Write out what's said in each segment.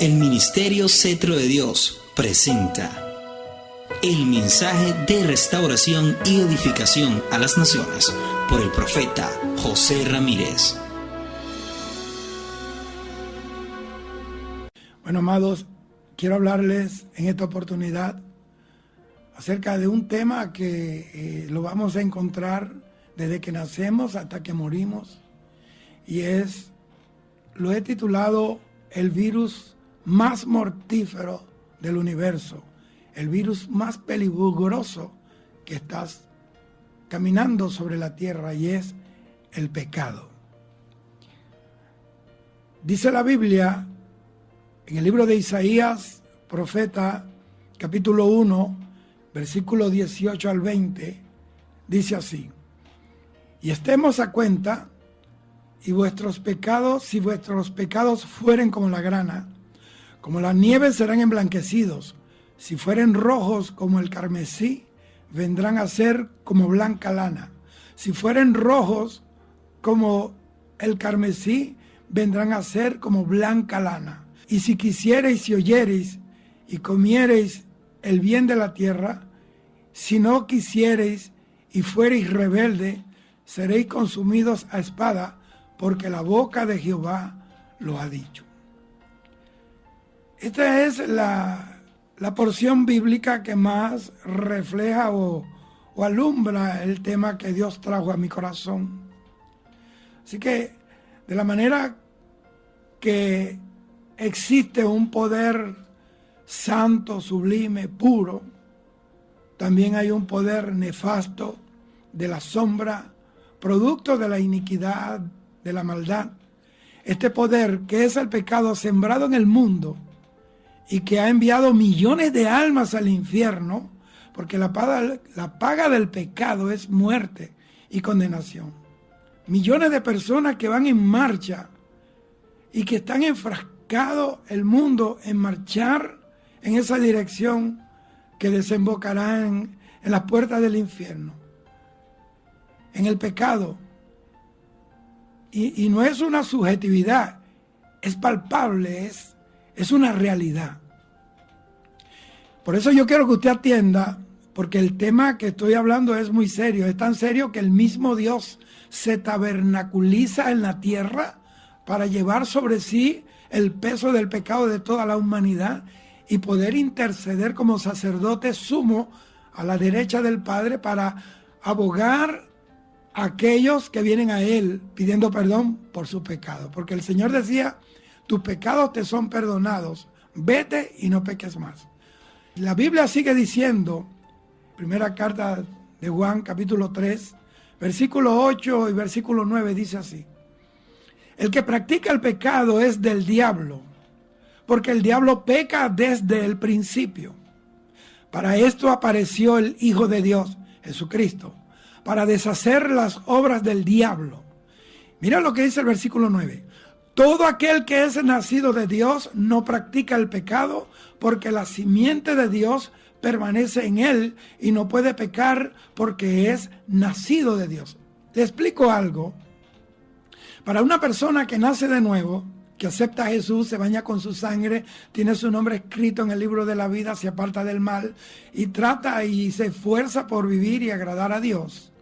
El Ministerio Cetro de Dios presenta el mensaje de restauración y edificación a las naciones por el profeta José Ramírez. Bueno, amados, quiero hablarles en esta oportunidad acerca de un tema que lo vamos a encontrar desde que nacemos hasta que morimos, y lo he titulado el virus más mortífero del universo, el virus más peligroso que estás caminando sobre la tierra, y es el pecado. Dice la Biblia en el libro de Isaías, profeta, capítulo 1, versículo 18 al 20, dice así: y estemos a cuenta, y vuestros pecados, si vuestros pecados fueren como la grana, como la nieve serán emblanquecidos, si fueren rojos como el carmesí, vendrán a ser como blanca lana. Si fueren rojos como el carmesí, vendrán a ser como blanca lana. Y si quisiereis y oyereis y comiereis el bien de la tierra, si no quisiereis y fuereis rebelde, seréis consumidos a espada, porque la boca de Jehová lo ha dicho. Esta es la porción bíblica que más refleja o alumbra el tema que Dios trajo a mi corazón. Así que, de la manera que existe un poder santo, sublime, puro, también hay un poder nefasto de la sombra, producto de la iniquidad, de la maldad. Este poder, que es el pecado sembrado en el mundo y que ha enviado millones de almas al infierno, porque la paga del pecado es muerte y condenación. Millones de personas que van en marcha y que están enfrascados el mundo en marchar en esa dirección que desembocará en las puertas del infierno, en el pecado. Y no es una subjetividad, es palpable, es una realidad. Por eso yo quiero que usted atienda, porque el tema que estoy hablando es muy serio. Es tan serio que el mismo Dios se tabernaculiza en la tierra para llevar sobre sí el peso del pecado de toda la humanidad y poder interceder como sacerdote sumo a la derecha del Padre para abogar a aquellos que vienen a Él pidiendo perdón por su pecado. Porque el Señor decía: tus pecados te son perdonados, vete y no peques más. La Biblia sigue diciendo, primera carta de Juan, capítulo 3, versículo 8 y versículo 9, dice así: el que practica el pecado es del diablo, porque el diablo peca desde el principio. Para esto apareció el Hijo de Dios, Jesucristo, para deshacer las obras del diablo. Mira lo que dice el versículo 9. Todo aquel que es nacido de Dios no practica el pecado, porque la simiente de Dios permanece en él y no puede pecar porque es nacido de Dios. Le explico algo. Para una persona que nace de nuevo, que acepta a Jesús, se baña con su sangre, tiene su nombre escrito en el libro de la vida, se aparta del mal y trata y se esfuerza por vivir y agradar a Dios.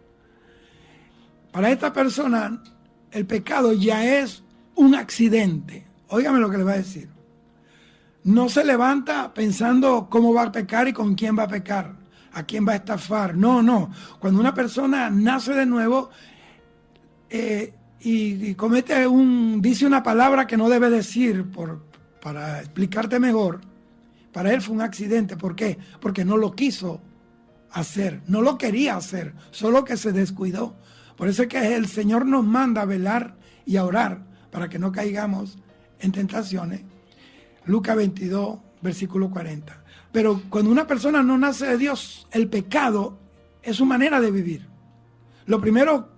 Para esta persona, el pecado ya es un accidente. Óigame lo que le voy a decir. No se levanta pensando cómo va a pecar y con quién va a pecar, a quién va a estafar. No. Cuando una persona nace de nuevo y dice una palabra que no debe decir para explicarte mejor, para él fue un accidente. ¿Por qué? Porque no lo quiso hacer, no lo quería hacer, solo que se descuidó. Por eso es que el Señor nos manda a velar y a orar para que no caigamos en tentaciones. Lucas 22, versículo 40. Pero cuando una persona no nace de Dios, el pecado es su manera de vivir. Lo primero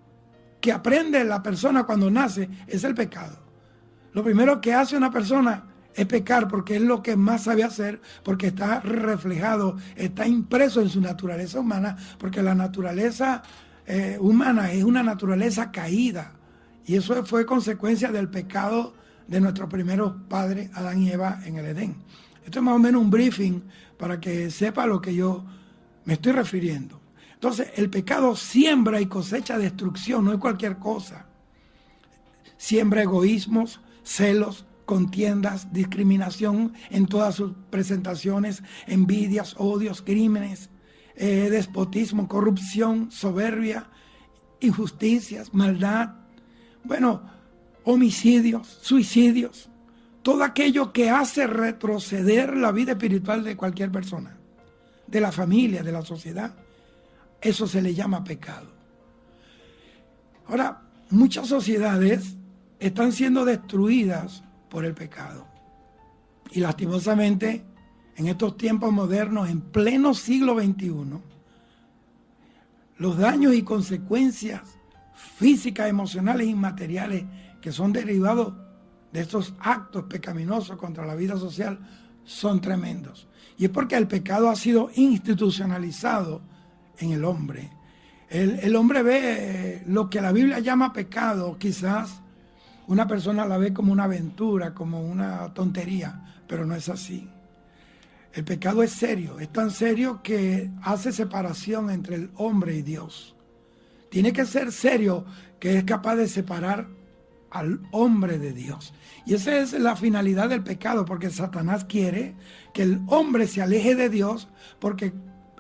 que aprende la persona cuando nace es el pecado. Lo primero que hace una persona es pecar, porque es lo que más sabe hacer, porque está reflejado, está impreso en su naturaleza humana, porque la naturaleza humana es una naturaleza caída, y eso fue consecuencia del pecado de nuestros primeros padres, Adán y Eva, en el Edén. Esto es más o menos un briefing para que sepa a lo que yo me estoy refiriendo. Entonces, el pecado siembra y cosecha destrucción, no es cualquier cosa. Siembra egoísmos, celos, contiendas, discriminación en todas sus presentaciones, envidias, odios, crímenes, despotismo, corrupción, soberbia, injusticias, maldad, homicidios, suicidios, todo aquello que hace retroceder la vida espiritual de cualquier persona, de la familia, de la sociedad. Eso se le llama pecado. Ahora, muchas sociedades están siendo destruidas por el pecado. Y lastimosamente, en estos tiempos modernos, en pleno siglo XXI, los daños y consecuencias físicas, emocionales y materiales que son derivados de estos actos pecaminosos contra la vida social son tremendos. Y es porque el pecado ha sido institucionalizado en el hombre. El hombre ve lo que la Biblia llama pecado, quizás una persona la ve como una aventura, como una tontería, pero no es así. El pecado es serio, es tan serio que hace separación entre el hombre y Dios. Tiene que ser serio, que es capaz de separar al hombre de Dios. Y esa es la finalidad del pecado, porque Satanás quiere que el hombre se aleje de Dios, porque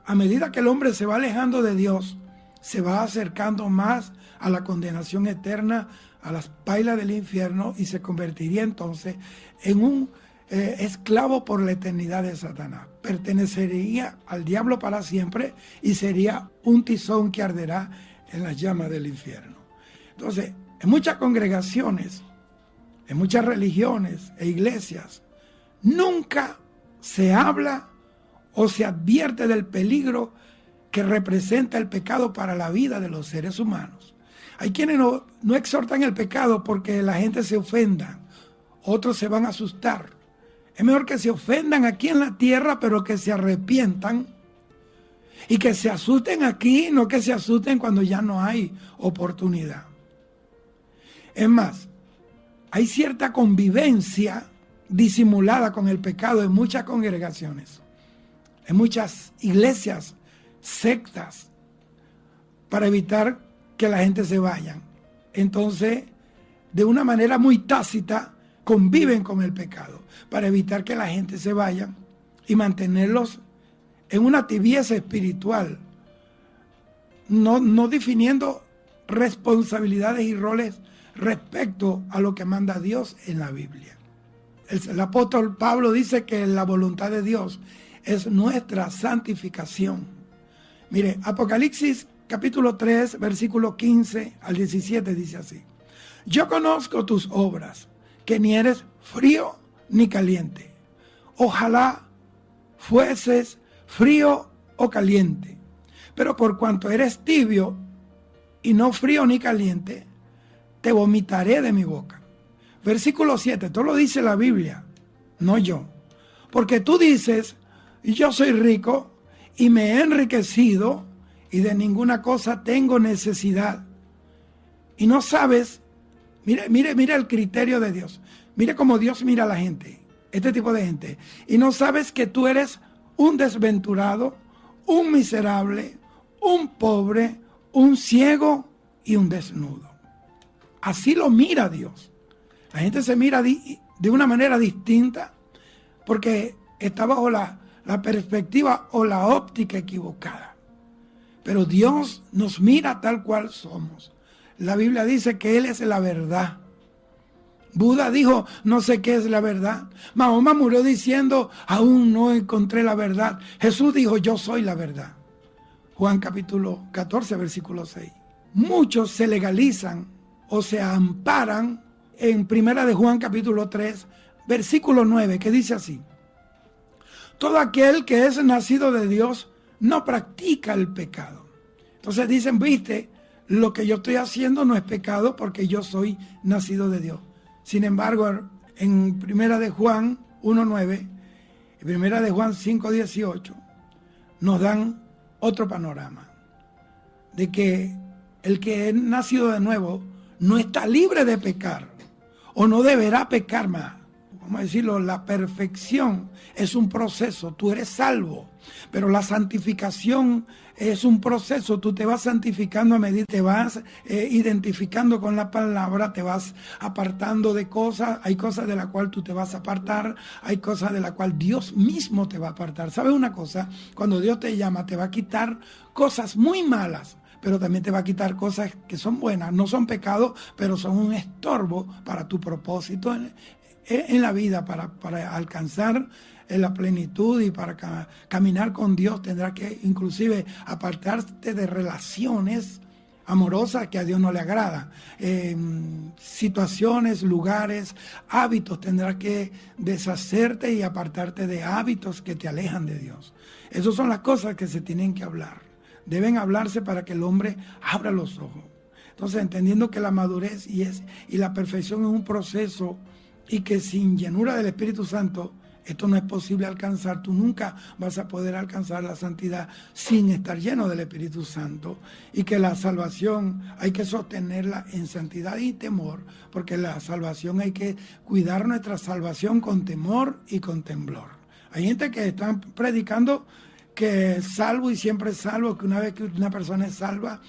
a medida que el hombre se va alejando de Dios, se va acercando más a la condenación eterna, a las pailas del infierno, y se convertiría entonces en un esclavo por la eternidad de Satanás. Pertenecería al diablo para siempre y sería un tizón que arderá en las llamas del infierno. Entonces, en muchas congregaciones, en muchas religiones e iglesias, nunca se habla o se advierte del peligro que representa el pecado para la vida de los seres humanos. Hay quienes no exhortan el pecado porque la gente se ofenda, otros se van a asustar. Es mejor que se ofendan aquí en la tierra, pero que se arrepientan y que se asusten aquí, no que se asusten cuando ya no hay oportunidad. Es más, hay cierta convivencia disimulada con el pecado en muchas congregaciones, en muchas iglesias, sectas, para evitar que la gente se vaya. Entonces, de una manera muy tácita, conviven con el pecado para evitar que la gente se vaya y mantenerlos en una tibieza espiritual, no definiendo responsabilidades y roles respecto a lo que manda Dios en la Biblia. El apóstol Pablo dice que la voluntad de Dios es nuestra santificación. Mire, Apocalipsis capítulo 3, versículo 15 al 17 dice así: yo conozco tus obras, que ni eres frío ni caliente. Ojalá fueses frío o caliente. Pero por cuanto eres tibio y no frío ni caliente, te vomitaré de mi boca. Versículo 7, todo lo dice la Biblia, no yo. Porque tú dices, yo soy rico y me he enriquecido y de ninguna cosa tengo necesidad. Y no sabes, mire el criterio de Dios. Mire cómo Dios mira a la gente, este tipo de gente. Y no sabes que tú eres un desventurado, un miserable, un pobre, un ciego y un desnudo. Así lo mira Dios. La gente se mira de una manera distinta porque está bajo la perspectiva o la óptica equivocada. Pero Dios nos mira tal cual somos. La Biblia dice que Él es la verdad. Buda dijo, no sé qué es la verdad. Mahoma murió diciendo, aún no encontré la verdad. Jesús dijo, yo soy la verdad. Juan capítulo 14, versículo 6. Muchos se legalizan o se amparan en primera de Juan capítulo 3, versículo 9, que dice así: todo aquel que es nacido de Dios no practica el pecado. Entonces dicen, viste, lo que yo estoy haciendo no es pecado porque yo soy nacido de Dios. Sin embargo, en primera de Juan 1:9 y primera de Juan 5:18 nos dan otro panorama de que el que es nacido de nuevo no está libre de pecar. o no deberá pecar más. Vamos a decirlo, la perfección es un proceso, tú eres salvo, pero la santificación es un proceso, tú te vas santificando a medida, te vas identificando con la palabra, te vas apartando de cosas, hay cosas de las cuales tú te vas a apartar, hay cosas de las cuales Dios mismo te va a apartar. ¿Sabes una cosa? Cuando Dios te llama, te va a quitar cosas muy malas, pero también te va a quitar cosas que son buenas, no son pecados, pero son un estorbo para tu propósito en la vida, para alcanzar la plenitud y para caminar con Dios. Tendrás que inclusive apartarte de relaciones amorosas que a Dios no le agrada, situaciones, lugares, hábitos. Tendrás que deshacerte y apartarte de hábitos que te alejan de Dios. Esas son las cosas que se tienen que hablar. Deben hablarse para que el hombre abra los ojos. Entonces, entendiendo que la madurez y la perfección es un proceso, y que sin llenura del Espíritu Santo esto no es posible alcanzar. Tú nunca vas a poder alcanzar la santidad sin estar lleno del Espíritu Santo, y que la salvación hay que sostenerla en santidad y temor, porque la salvación hay que cuidar nuestra salvación con temor y con temblor. Hay gente que están predicando que es salvo y siempre es salvo, que una vez que una persona es salva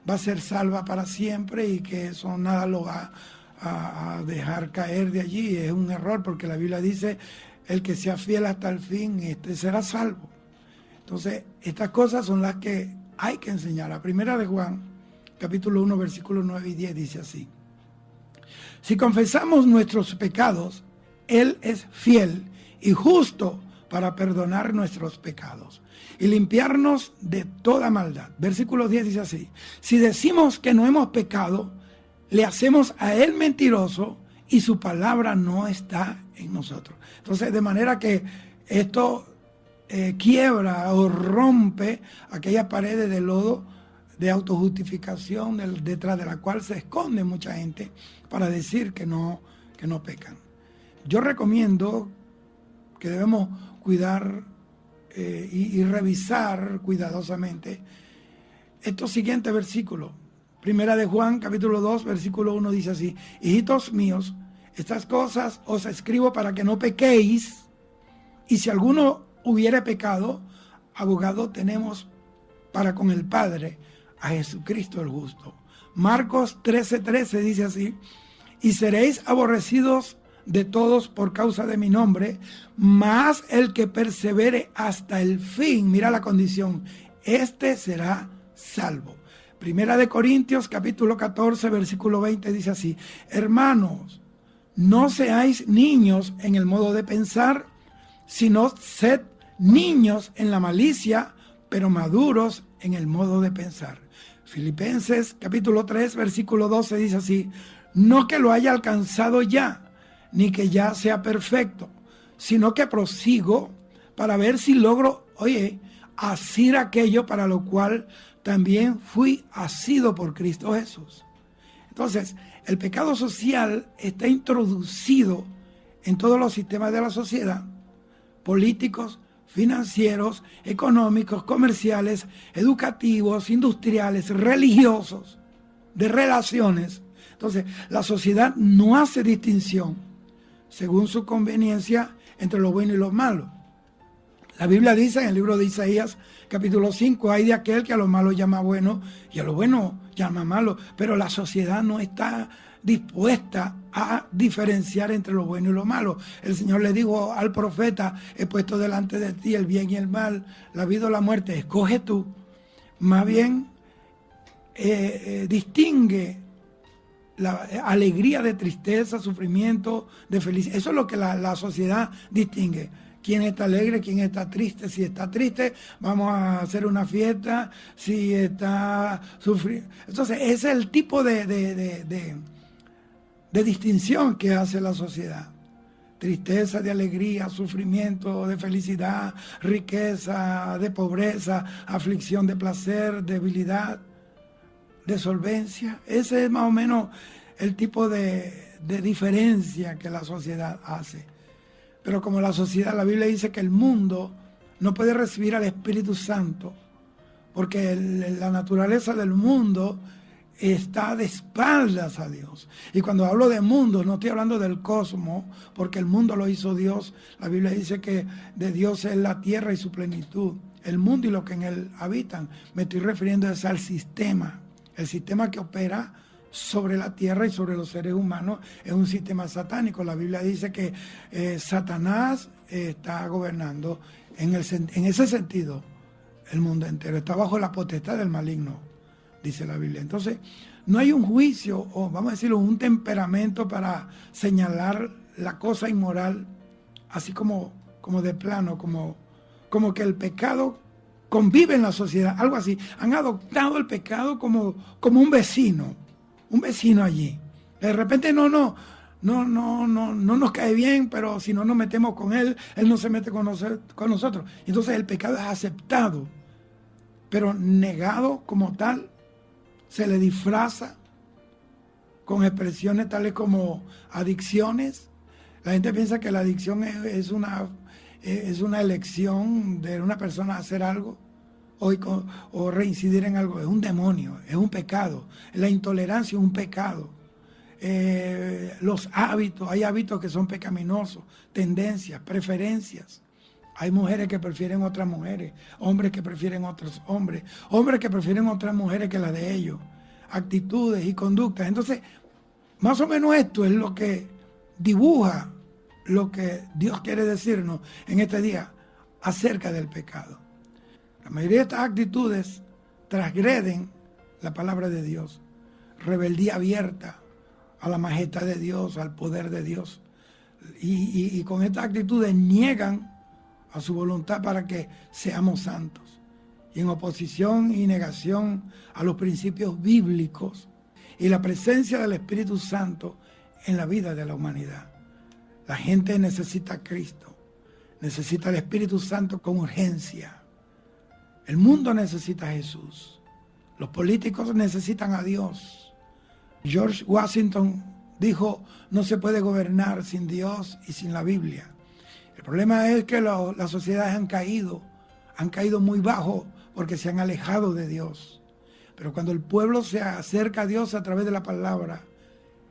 va a ser salva para siempre, y que eso nada lo va a dejar caer de allí. Es un error, porque la Biblia dice: el que sea fiel hasta el fin, será salvo. Entonces, estas cosas son las que hay que enseñar. La primera de Juan, capítulo 1, versículos 9 y 10, dice así: si confesamos nuestros pecados, Él es fiel y justo para perdonar nuestros pecados y limpiarnos de toda maldad. Versículo 10 dice así: si decimos que no hemos pecado, le hacemos a Él mentiroso y su palabra no está en nosotros. Entonces, de manera que esto quiebra o rompe aquellas paredes de lodo de autojustificación detrás de la cual se esconde mucha gente para decir que no pecan. Yo recomiendo que debemos cuidar y revisar cuidadosamente estos siguientes versículos. Primera de Juan, capítulo 2, versículo 1 dice así: hijitos míos, estas cosas os escribo para que no pequéis, y si alguno hubiere pecado, abogado tenemos para con el Padre, a Jesucristo el justo. Marcos 13:13 dice así: y seréis aborrecidos de todos por causa de mi nombre, mas el que persevere hasta el fin, mira la condición, este será salvo. Primera de Corintios, capítulo 14, versículo 20 dice así: hermanos, no seáis niños en el modo de pensar, sino sed niños en la malicia, pero maduros en el modo de pensar. Filipenses, capítulo 3, versículo 12 dice así: no que lo haya alcanzado ya, ni que ya sea perfecto, sino que prosigo para ver si logro, asir aquello para lo cual también fui asido por Cristo Jesús. Entonces, el pecado social está introducido en todos los sistemas de la sociedad, políticos, financieros, económicos, comerciales, educativos, industriales, religiosos, de relaciones. Entonces, la sociedad no hace distinción, según su conveniencia, entre lo bueno y lo malo. La Biblia dice en el libro de Isaías, capítulo 5, hay de aquel que a lo malo llama bueno y a lo bueno llama malo, pero la sociedad no está dispuesta a diferenciar entre lo bueno y lo malo. El Señor le dijo al profeta: he puesto delante de ti el bien y el mal, la vida o la muerte, escoge tú. Más bien, distingue la alegría de tristeza, sufrimiento, de felicidad. Eso es lo que la sociedad distingue. ¿Quién está alegre? ¿Quién está triste? Si está triste, vamos a hacer una fiesta. Si está sufriendo. Entonces, ese es el tipo de distinción que hace la sociedad. Tristeza de alegría, sufrimiento de felicidad, riqueza de pobreza, aflicción de placer, debilidad de solvencia. Ese es más o menos el tipo de diferencia que la sociedad hace. Pero como la sociedad, la Biblia dice que el mundo no puede recibir al Espíritu Santo, porque la naturaleza del mundo está de espaldas a Dios. Y cuando hablo de mundo, no estoy hablando del cosmos, porque el mundo lo hizo Dios. La Biblia dice que de Dios es la tierra y su plenitud, el mundo y lo que en él habitan. Me estoy refiriendo al sistema, el sistema que opera sobre la tierra y sobre los seres humanos. Es un sistema satánico. La Biblia dice que Satanás está gobernando en ese sentido el mundo entero, está bajo la potestad del maligno, dice la Biblia. Entonces, no hay un juicio, o vamos a decirlo, un temperamento para señalar la cosa inmoral, así como de plano, como que el pecado convive en la sociedad, algo así. Han adoptado el pecado como un vecino allí. De repente no nos cae bien, pero si no nos metemos con él no se mete con nosotros. Entonces el pecado es aceptado, pero negado como tal. Se le disfraza con expresiones tales como adicciones. La gente piensa que la adicción es una elección de una persona a hacer algo o reincidir en algo. Es un demonio, es un pecado. La intolerancia es un pecado. Los hábitos, hay hábitos que son pecaminosos, tendencias, preferencias. Hay mujeres que prefieren otras mujeres, hombres que prefieren otros hombres, hombres que prefieren otras mujeres que las de ellos, actitudes y conductas. Entonces, más o menos esto es lo que dibuja lo que Dios quiere decirnos en este día acerca del pecado. La mayoría de estas actitudes transgreden la palabra de Dios, rebeldía abierta a la majestad de Dios, al poder de Dios. Y con estas actitudes niegan a su voluntad para que seamos santos. Y en oposición y negación a los principios bíblicos y la presencia del Espíritu Santo en la vida de la humanidad. La gente necesita a Cristo, necesita el Espíritu Santo con urgencia. El mundo necesita a Jesús. Los políticos necesitan a Dios. George Washington dijo, no se puede gobernar sin Dios y sin la Biblia. El problema es que las sociedades han caído muy bajo porque se han alejado de Dios. Pero cuando el pueblo se acerca a Dios a través de la palabra,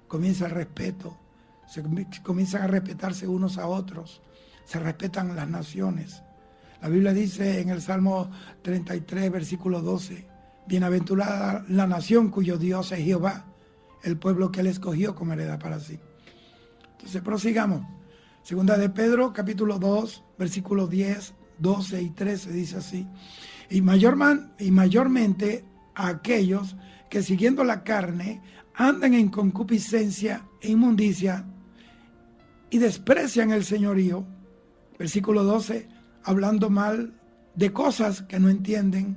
comienza el respeto, se comienzan a respetarse unos a otros, se respetan las naciones. La Biblia dice en el Salmo 33, versículo 12, bienaventurada la nación cuyo Dios es Jehová, el pueblo que él escogió como heredad para sí. Entonces prosigamos. Segunda de Pedro, capítulo 2, versículos 10, 12 y 13, dice así. Y mayormente a aquellos que siguiendo la carne andan en concupiscencia e inmundicia y desprecian el señorío. Versículo 12, hablando mal de cosas que no entienden,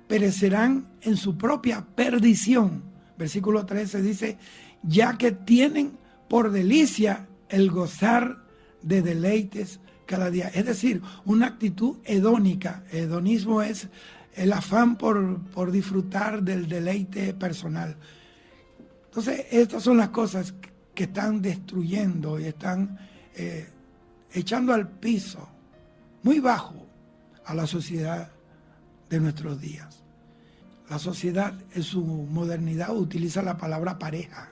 perecerán en su propia perdición. Versículo 13 dice, ya que tienen por delicia el gozar de deleites cada día. Es decir, una actitud hedónica. Hedonismo es el afán por disfrutar del deleite personal. Entonces, estas son las cosas que están destruyendo y están echando al piso, muy bajo, a la sociedad de nuestros días. La sociedad en su modernidad utiliza la palabra pareja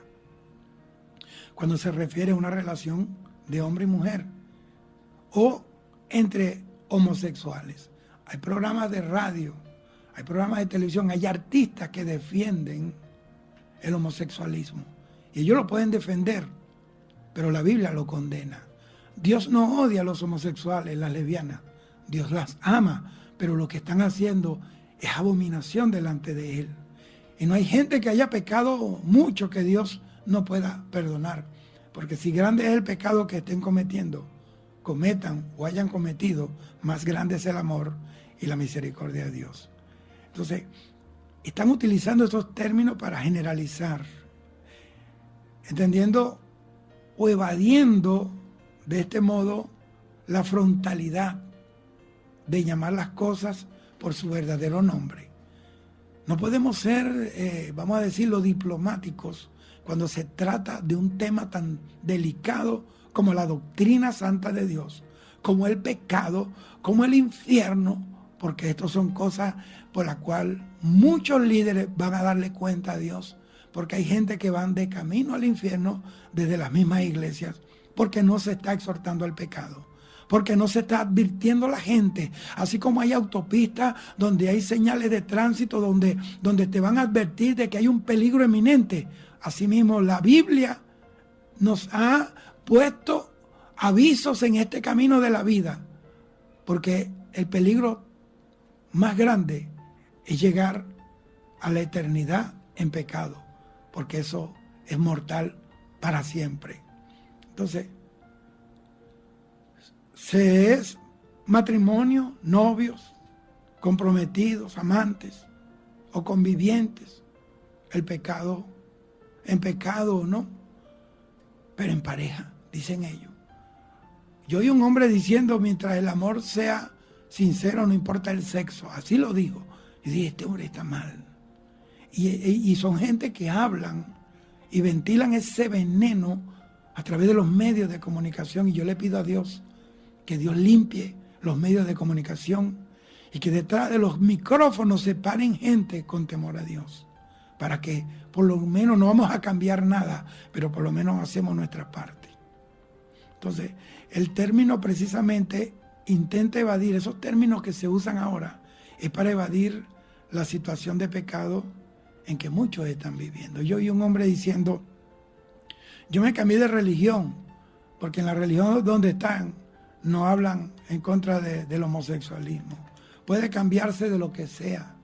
cuando se refiere a una relación de hombre y mujer o entre homosexuales. Hay programas de radio, hay programas de televisión, hay artistas que defienden el homosexualismo y ellos lo pueden defender, pero la Biblia lo condena. Dios no odia a los homosexuales, las lesbianas, Dios las ama, pero lo que están haciendo es abominación delante de Él. Y no hay gente que haya pecado mucho que Dios no pueda perdonar. Porque si grande es el pecado que estén cometiendo, cometan o hayan cometido, más grande es el amor y la misericordia de Dios. Entonces, están utilizando estos términos para generalizar, entendiendo o evadiendo de este modo la frontalidad de llamar las cosas por su verdadero nombre. No podemos ser, vamos a decirlo, diplomáticos cuando se trata de un tema tan delicado como la doctrina santa de Dios, como el pecado, como el infierno, porque estas son cosas por las cuales muchos líderes van a darle cuenta a Dios porque hay gente que van de camino al infierno desde las mismas iglesias, porque no se está exhortando al pecado, porque no se está advirtiendo a la gente, así como hay autopistas donde hay señales de tránsito, donde te van a advertir de que hay un peligro eminente. Asimismo, la Biblia nos ha puesto avisos en este camino de la vida, porque el peligro más grande es llegar a la eternidad en pecado, porque eso es mortal para siempre. Entonces, se es matrimonio, novios, comprometidos, amantes o convivientes, el pecado, en pecado o no, pero en pareja, dicen ellos. Yo oí un hombre diciendo, mientras el amor sea sincero, no importa el sexo, así lo digo. Y dije, este hombre está mal. Y son gente que hablan y ventilan ese veneno a través de los medios de comunicación, y yo le pido a Dios que Dios limpie los medios de comunicación y que detrás de los micrófonos se paren gente con temor a Dios, para que por lo menos no vamos a cambiar nada, pero por lo menos hacemos nuestra parte. Entonces, el término precisamente intenta evadir, esos términos que se usan ahora, es para evadir la situación de pecado en que muchos están viviendo. Yo oí un hombre diciendo, yo me cambié de religión, porque en la religión donde están no hablan en contra del homosexualismo. Puede cambiarse de lo que sea,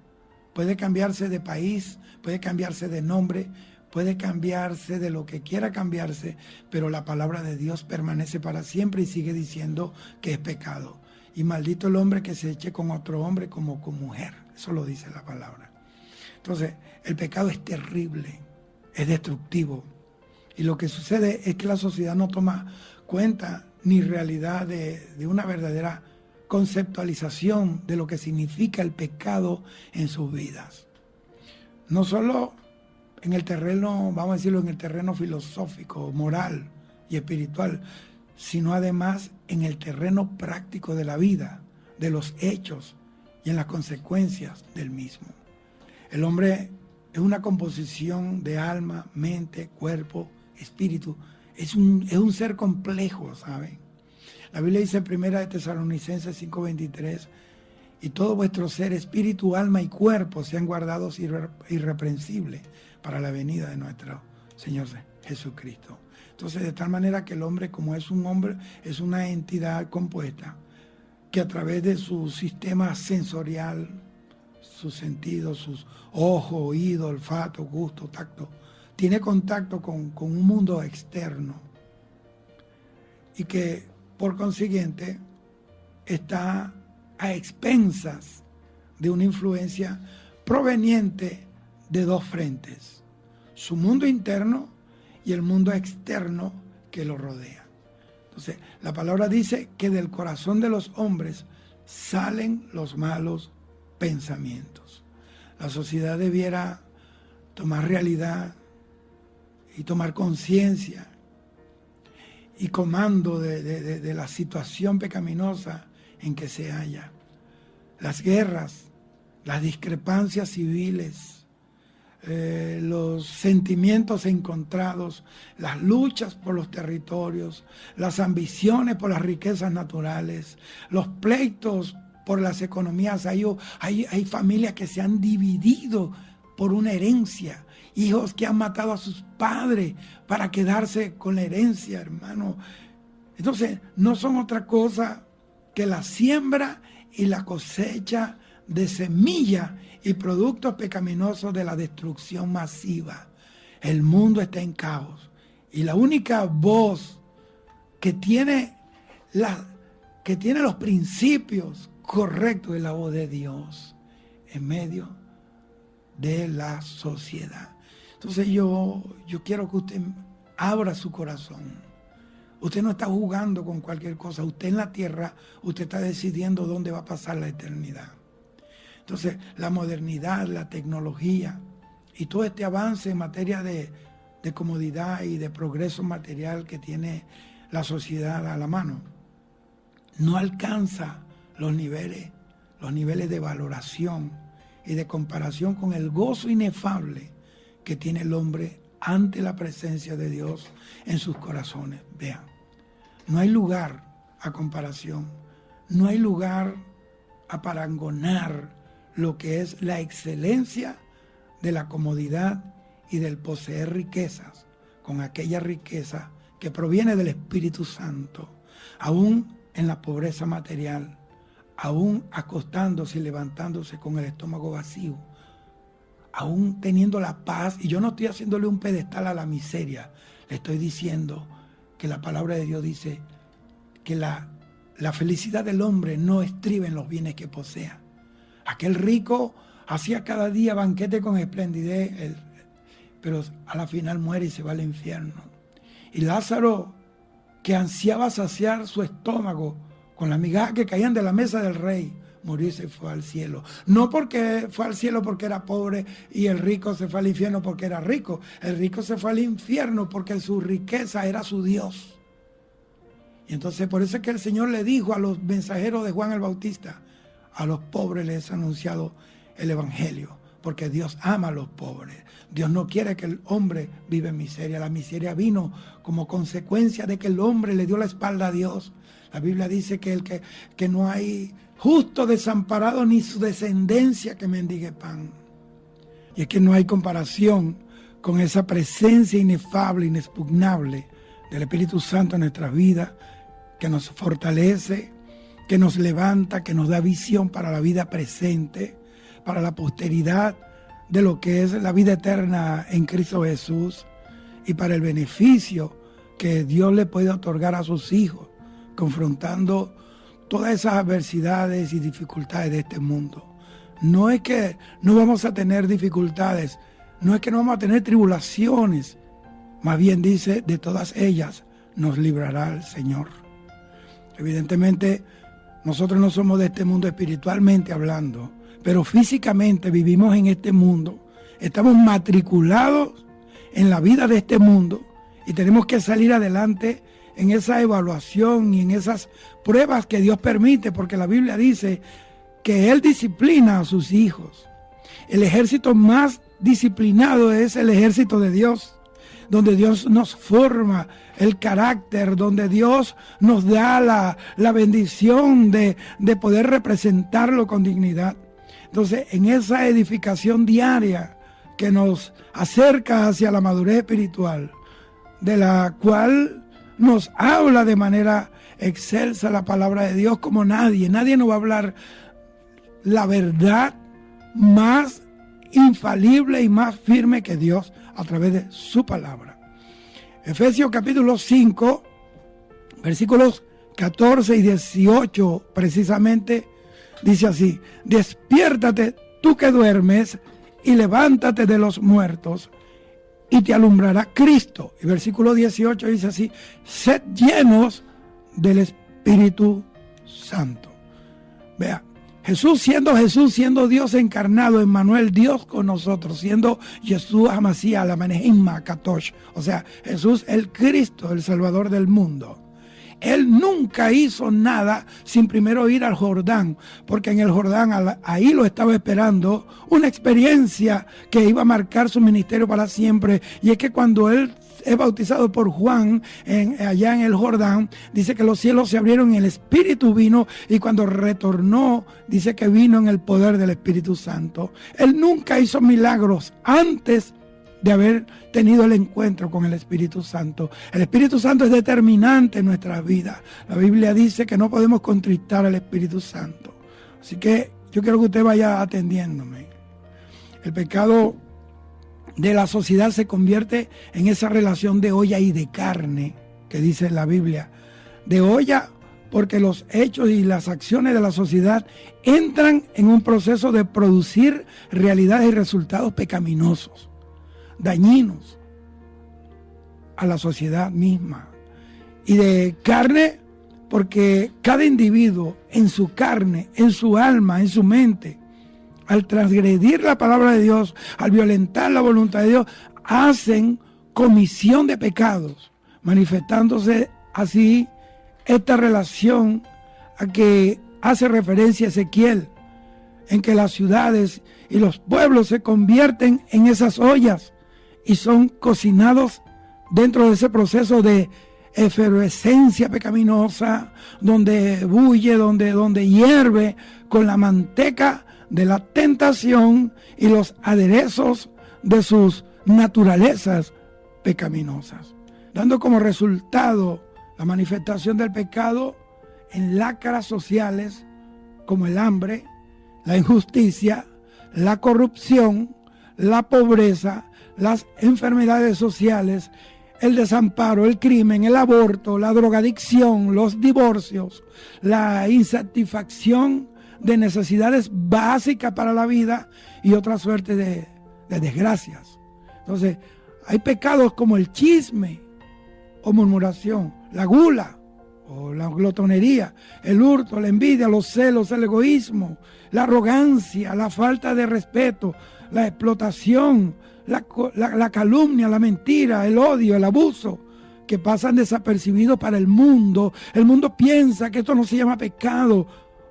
puede cambiarse de país, puede cambiarse de nombre, puede cambiarse de lo que quiera cambiarse, pero la palabra de Dios permanece para siempre y sigue diciendo que es pecado. Y maldito el hombre que se eche con otro hombre como con mujer. Eso lo dice la palabra. Entonces, el pecado es terrible, es destructivo. Y lo que sucede es que la sociedad no toma cuenta ni realidad de una verdadera conceptualización de lo que significa el pecado en sus vidas. No solo en el terreno, vamos a decirlo, en el terreno filosófico, moral y espiritual, sino además en el terreno práctico de la vida, de los hechos y en las consecuencias del mismo. El hombre es una composición de alma, mente, cuerpo, espíritu. Es un ser complejo, ¿saben? La Biblia dice en 1 Tesalonicenses 5:23, y todo vuestro ser, espíritu, alma y cuerpo sean guardados irreprensibles para la venida de nuestro Señor Jesucristo. Entonces, de tal manera que el hombre, como es un hombre, es una entidad compuesta que a través de su sistema sensorial, sus sentidos, sus ojos, oído, olfato, gusto, tacto, tiene contacto con un mundo externo y que por consiguiente está a expensas de una influencia proveniente de dos frentes, su mundo interno y el mundo externo que lo rodea. Entonces, la palabra dice que del corazón de los hombres salen los malos pensamientos. La sociedad debiera tomar realidad y tomar conciencia y comando de la situación pecaminosa en que se halla. Las guerras, las discrepancias civiles, los sentimientos encontrados, las luchas por los territorios, las ambiciones por las riquezas naturales, los pleitos por las economías. Hay familias que se han dividido por una herencia, hijos que han matado a sus padres para quedarse con la herencia, hermano. Entonces, no son otra cosa que la siembra y la cosecha de semillas y productos pecaminosos de la destrucción masiva. El mundo está en caos y la única voz que tiene los principios correctos es la voz de Dios en medio de la sociedad. Entonces yo quiero que usted abra su corazón. Usted no está jugando con cualquier cosa. Usted en la tierra, usted está decidiendo dónde va a pasar la eternidad. Entonces, la modernidad, la tecnología y todo este avance en materia de comodidad y de progreso material que tiene la sociedad a la mano, no alcanza los niveles de valoración y de comparación con el gozo inefable que tiene el hombre ante la presencia de Dios en sus corazones. Vean, no hay lugar a comparación, no hay lugar a parangonar lo que es la excelencia de la comodidad y del poseer riquezas con aquella riqueza que proviene del Espíritu Santo, aún en la pobreza material, aún acostándose y levantándose con el estómago vacío, aún teniendo la paz. Y yo no estoy haciéndole un pedestal a la miseria, le estoy diciendo que la palabra de Dios dice que la felicidad del hombre no estriba en los bienes que posea. Aquel rico hacía cada día banquete con esplendidez, pero a la final muere y se va al infierno. Y Lázaro, que ansiaba saciar su estómago con las migajas que caían de la mesa del rey, murió y se fue al cielo. No porque fue al cielo porque era pobre y el rico se fue al infierno porque era rico. El rico se fue al infierno porque su riqueza era su Dios. Y entonces por eso es que el Señor le dijo a los mensajeros de Juan el Bautista: a los pobres les he anunciado el evangelio, porque Dios ama a los pobres. Dios no quiere que el hombre viva en miseria. La miseria vino como consecuencia de que el hombre le dio la espalda a Dios. La Biblia dice que no hay justo desamparado ni su descendencia que mendigue pan. Y es que no hay comparación con esa presencia inefable, inexpugnable del Espíritu Santo en nuestras vidas, que nos fortalece, que nos levanta, que nos da visión para la vida presente, para la posteridad de lo que es la vida eterna en Cristo Jesús y para el beneficio que Dios le puede otorgar a sus hijos, confrontando todas esas adversidades y dificultades de este mundo. No es que no vamos a tener dificultades, no es que no vamos a tener tribulaciones, más bien dice, de todas ellas nos librará el Señor. Evidentemente, nosotros no somos de este mundo espiritualmente hablando, pero físicamente vivimos en este mundo, estamos matriculados en la vida de este mundo y tenemos que salir adelante en esa evaluación y en esas pruebas que Dios permite, porque la Biblia dice que Él disciplina a sus hijos. El ejército más disciplinado es el ejército de Dios, donde Dios nos forma el carácter, donde Dios nos da la bendición de poder representarlo con dignidad. Entonces, en esa edificación diaria que nos acerca hacia la madurez espiritual, de la cual nos habla de manera excelsa la palabra de Dios como nadie nos va a hablar la verdad más infalible y más firme que Dios a través de su palabra. Efesios capítulo 5, versículos 14 y 18 precisamente, dice así: despiértate tú que duermes y levántate de los muertos y te alumbrará Cristo. Y versículo 18 dice así: sed llenos del Espíritu Santo. Vea, Jesús siendo Dios encarnado, Emmanuel, Dios con nosotros, siendo Jesús Hamashiach, la Menehim Katosh, o sea, Jesús el Cristo, el Salvador del mundo. Él nunca hizo nada sin primero ir al Jordán, porque en el Jordán ahí lo estaba esperando una experiencia que iba a marcar su ministerio para siempre. Y es que cuando él es bautizado por Juan allá en el Jordán, dice que los cielos se abrieron y el Espíritu vino, y cuando retornó dice que vino en el poder del Espíritu Santo. Él nunca hizo milagros antes de haber tenido el encuentro con el Espíritu Santo. El Espíritu Santo es determinante en nuestras vidas. La Biblia dice que no podemos contristar al Espíritu Santo. Así que yo quiero que usted vaya atendiéndome. El pecado de la sociedad se convierte en esa relación de olla y de carne que dice la Biblia. De olla porque los hechos y las acciones de la sociedad entran en un proceso de producir realidades y resultados pecaminosos, dañinos a la sociedad misma. Y de carne porque cada individuo en su carne, en su alma, en su mente, al transgredir la palabra de Dios, al violentar la voluntad de Dios, hacen comisión de pecados, manifestándose así esta relación a que hace referencia Ezequiel, en que las ciudades y los pueblos se convierten en esas ollas y son cocinados dentro de ese proceso de efervescencia pecaminosa, donde bulle, donde hierve con la manteca de la tentación y los aderezos de sus naturalezas pecaminosas, dando como resultado la manifestación del pecado en lacras sociales como el hambre, la injusticia, la corrupción, la pobreza, las enfermedades sociales, el desamparo, el crimen, el aborto, la drogadicción, los divorcios, la insatisfacción de necesidades básicas para la vida y otra suerte de desgracias. Entonces, hay pecados como el chisme o murmuración, la gula o la glotonería, el hurto, la envidia, los celos, el egoísmo, la arrogancia, la falta de respeto, la explotación, la calumnia, la mentira, el odio, el abuso, que pasan desapercibidos para el mundo. El mundo piensa que esto no se llama pecado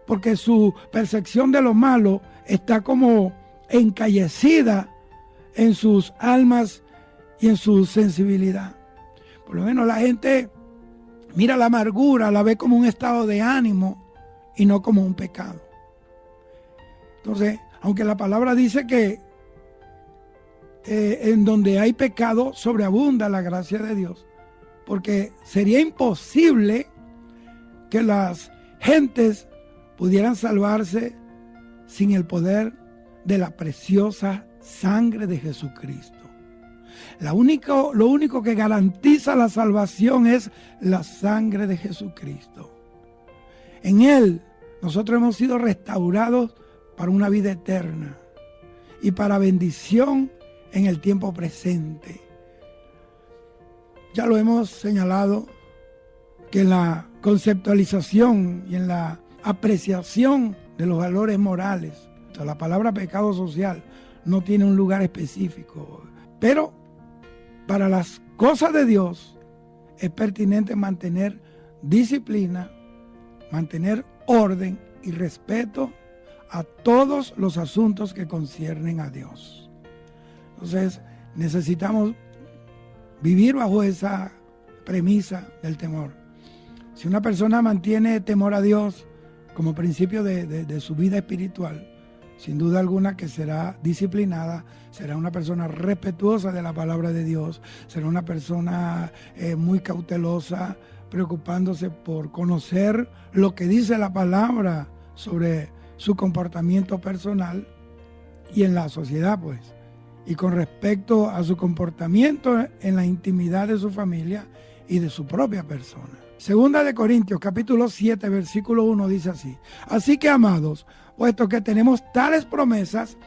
porque su percepción de lo malo está como encallecida en sus almas y en su sensibilidad. Por lo menos la gente mira la amargura, la ve como un estado de ánimo y no como un pecado. Entonces, aunque la palabra dice que en donde hay pecado sobreabunda la gracia de Dios, porque sería imposible que las gentes pudieran salvarse sin el poder de la preciosa sangre de Jesucristo. Lo único que garantiza la salvación es la sangre de Jesucristo. En Él nosotros hemos sido restaurados para una vida eterna y para bendición en el tiempo presente. Ya lo hemos señalado que en la conceptualización y en la apreciación de los valores morales, o sea, la palabra pecado social no tiene un lugar específico, pero para las cosas de Dios es pertinente mantener disciplina, mantener orden y respeto a todos los asuntos que conciernen a Dios. Entonces necesitamos vivir bajo esa premisa del temor. Si una persona mantiene temor a Dios como principio de su vida espiritual, sin duda alguna que será disciplinada, será una persona respetuosa de la palabra de Dios, será una persona muy cautelosa, preocupándose por conocer lo que dice la palabra sobre su comportamiento personal y en la sociedad, pues. Y con respecto a su comportamiento en la intimidad de su familia y de su propia persona. Segunda de Corintios, capítulo 7, versículo 1 dice así: así que, amados, puesto que tenemos tales promesas,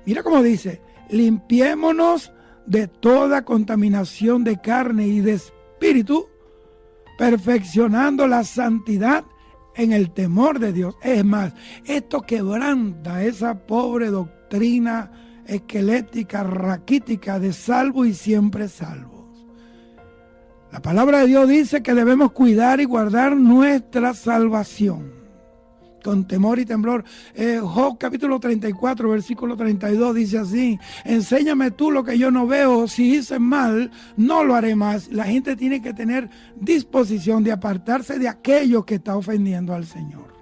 mira cómo dice, limpiémonos de toda contaminación de carne y de espíritu, perfeccionando la santidad en el temor de Dios. Es más, esto quebranta esa pobre doctrina esquelética, raquítica de salvo y siempre salvos. La palabra de Dios dice que debemos cuidar y guardar nuestra salvación con temor y temblor. Job capítulo 34, versículo 32 dice así: enséñame tú lo que yo no veo, si hice mal, no lo haré más. La gente tiene que tener disposición de apartarse de aquello que está ofendiendo al Señor.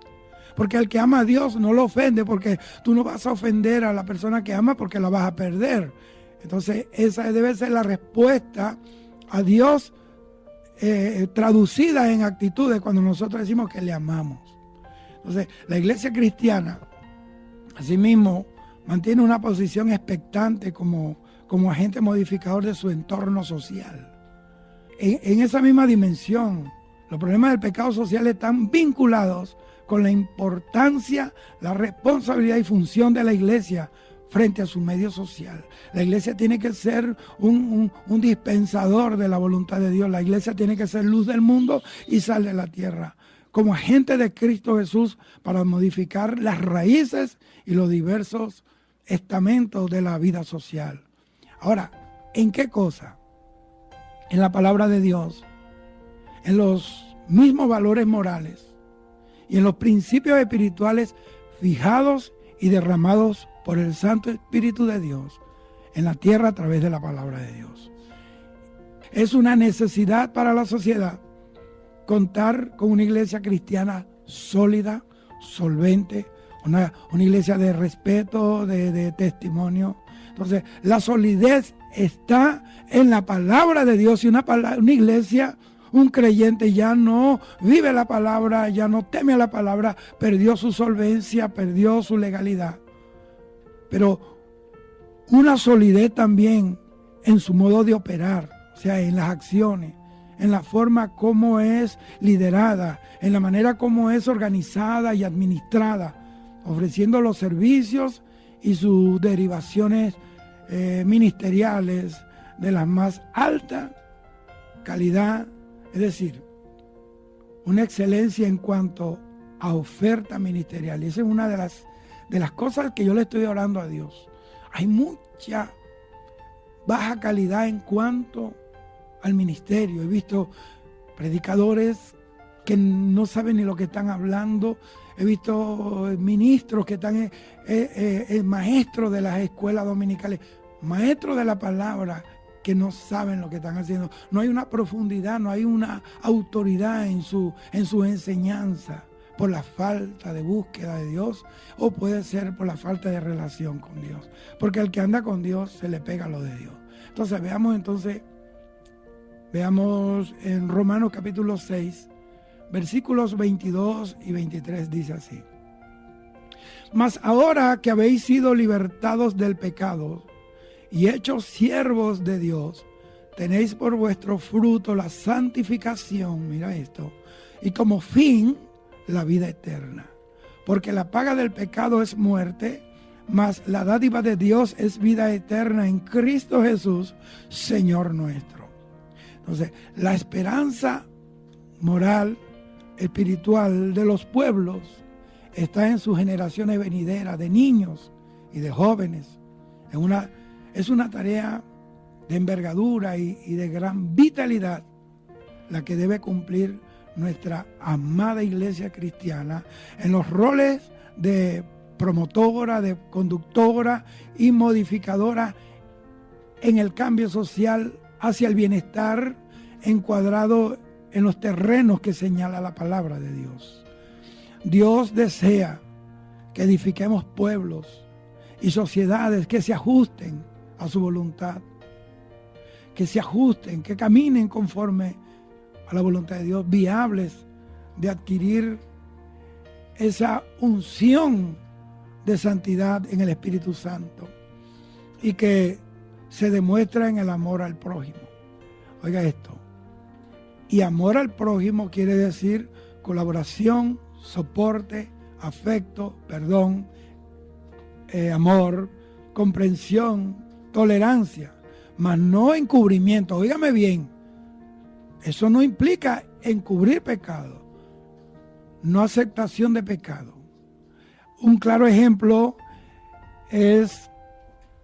Porque el que ama a Dios no lo ofende, porque tú no vas a ofender a la persona que ama porque la vas a perder. Entonces esa debe ser la respuesta a Dios traducida en actitudes cuando nosotros decimos que le amamos. Entonces la iglesia cristiana asimismo mantiene una posición expectante como agente modificador de su entorno social. En esa misma dimensión, los problemas del pecado social están vinculados con la importancia, la responsabilidad y función de la iglesia frente a su medio social. La iglesia tiene que ser un dispensador de la voluntad de Dios. La iglesia tiene que ser luz del mundo y sal de la tierra, como agente de Cristo Jesús para modificar las raíces y los diversos estamentos de la vida social. Ahora, ¿en qué cosa? En la palabra de Dios, en los mismos valores morales y en los principios espirituales fijados y derramados por el Santo Espíritu de Dios en la tierra a través de la palabra de Dios. Es una necesidad para la sociedad contar con una iglesia cristiana sólida, solvente, una iglesia de respeto, de testimonio. Entonces, la solidez está en la palabra de Dios, y una iglesia, un creyente ya no vive la palabra, ya no teme a la palabra, perdió su solvencia, perdió su legalidad. Pero una solidez también en su modo de operar, o sea, en las acciones, en la forma como es liderada, en la manera como es organizada y administrada, ofreciendo los servicios y sus derivaciones ministeriales de la más alta calidad, es decir, una excelencia en cuanto a oferta ministerial. Y esa es una de las cosas que yo le estoy orando a Dios. Hay mucha baja calidad en cuanto al ministerio. He visto predicadores que no saben ni lo que están hablando. He visto ministros que están maestros de las escuelas dominicales, maestros de la palabra, que no saben lo que están haciendo. No hay una profundidad, no hay una autoridad en su enseñanza, por la falta de búsqueda de Dios, o puede ser por la falta de relación con Dios. Porque al que anda con Dios se le pega lo de Dios. Entonces veamos en Romanos capítulo 6, versículos 22 y 23, dice así: Mas ahora que habéis sido libertados del pecado y hechos siervos de Dios, tenéis por vuestro fruto la santificación, mira esto, y como fin la vida eterna. Porque la paga del pecado es muerte, mas la dádiva de Dios es vida eterna en Cristo Jesús, Señor nuestro. Entonces, la esperanza moral, espiritual de los pueblos está en sus generaciones venideras, de niños y de jóvenes. Es una tarea de envergadura y de gran vitalidad la que debe cumplir nuestra amada iglesia cristiana en los roles de promotora, de conductora y modificadora en el cambio social hacia el bienestar, encuadrado en los terrenos que señala la palabra de Dios. Dios desea que edifiquemos pueblos y sociedades que se ajusten a su voluntad, que se ajusten, que caminen conforme a la voluntad de Dios, viables de adquirir esa unción de santidad en el Espíritu Santo y que se demuestra en el amor al prójimo. Oiga esto, y amor al prójimo quiere decir colaboración, soporte, afecto, perdón, amor, comprensión, tolerancia, mas no encubrimiento. Óigame bien, eso no implica encubrir pecado, no aceptación de pecado. Un claro ejemplo es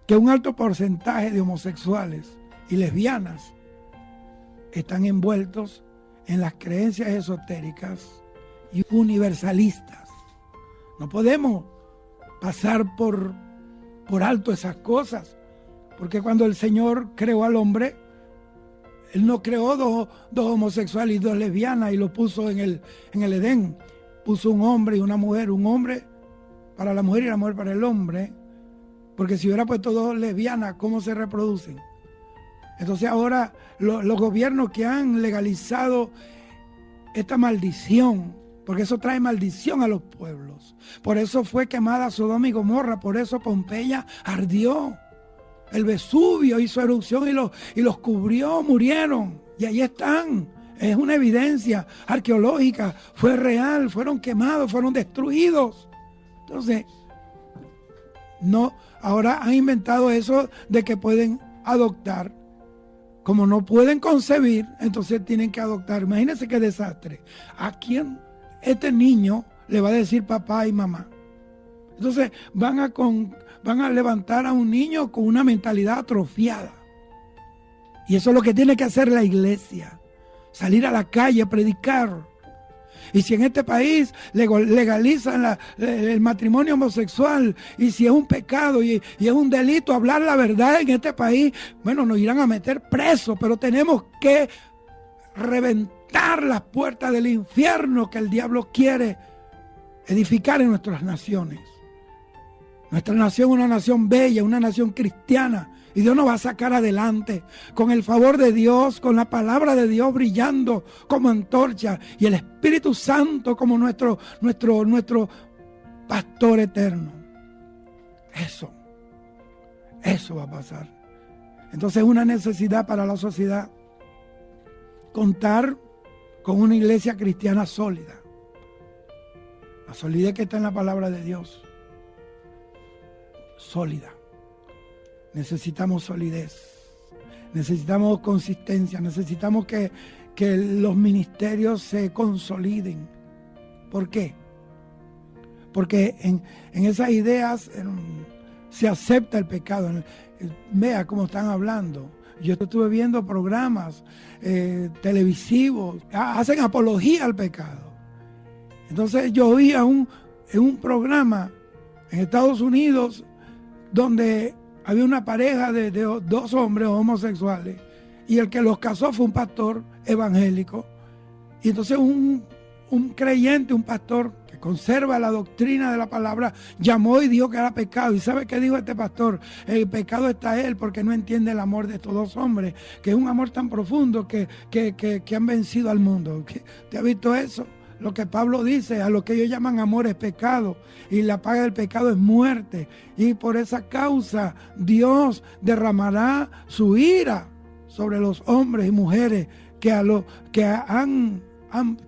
que un alto porcentaje de homosexuales y lesbianas están envueltos en las creencias esotéricas y universalistas. No podemos pasar por alto esas cosas, porque cuando el Señor creó al hombre, Él no creó dos homosexuales y dos lesbianas y lo puso en el Edén. Puso un hombre y una mujer, un hombre para la mujer y la mujer para el hombre, porque si hubiera puesto dos lesbianas, ¿cómo se reproducen? Entonces ahora los gobiernos que han legalizado esta maldición, porque eso trae maldición a los pueblos. Por eso fue quemada Sodoma y Gomorra, por eso Pompeya ardió. El Vesubio hizo erupción y los cubrió, murieron. Y ahí están. Es una evidencia arqueológica. Fue real, fueron quemados, fueron destruidos. Entonces, no, ahora han inventado eso de que pueden adoptar. Como no pueden concebir, entonces tienen que adoptar. Imagínense qué desastre. ¿A quién este niño le va a decir papá y mamá? Entonces van a levantar a un niño con una mentalidad atrofiada. Y eso es lo que tiene que hacer la iglesia. Salir a la calle a predicar. Y si en este país legalizan el matrimonio homosexual, y si es un pecado y es un delito hablar la verdad en este país, bueno, nos irán a meter presos, pero tenemos que reventar las puertas del infierno que el diablo quiere edificar en nuestras naciones. Nuestra nación es una nación bella, una nación cristiana. Y Dios nos va a sacar adelante con el favor de Dios, con la palabra de Dios brillando como antorcha y el Espíritu Santo como nuestro pastor eterno. Eso va a pasar. Entonces es una necesidad para la sociedad contar con una iglesia cristiana sólida. La solidez que está en la palabra de Dios. Sólida. Necesitamos solidez, necesitamos consistencia, necesitamos que los ministerios se consoliden. ¿Por qué? Porque en esas ideas se acepta el pecado. Vea cómo están hablando. Yo estuve viendo programas televisivos, hacen apología al pecado. Entonces yo vi en un programa en Estados Unidos donde había una pareja de dos hombres homosexuales y el que los casó fue un pastor evangélico. Y entonces un creyente, un pastor que conserva la doctrina de la palabra, llamó y dijo que era pecado. ¿Y sabe qué dijo este pastor? El pecado está él porque no entiende el amor de estos dos hombres, que es un amor tan profundo que han vencido al mundo. ¿Te has visto eso? Lo que Pablo dice, a lo que ellos llaman amor es pecado, y la paga del pecado es muerte. Y por esa causa Dios derramará su ira sobre los hombres y mujeres que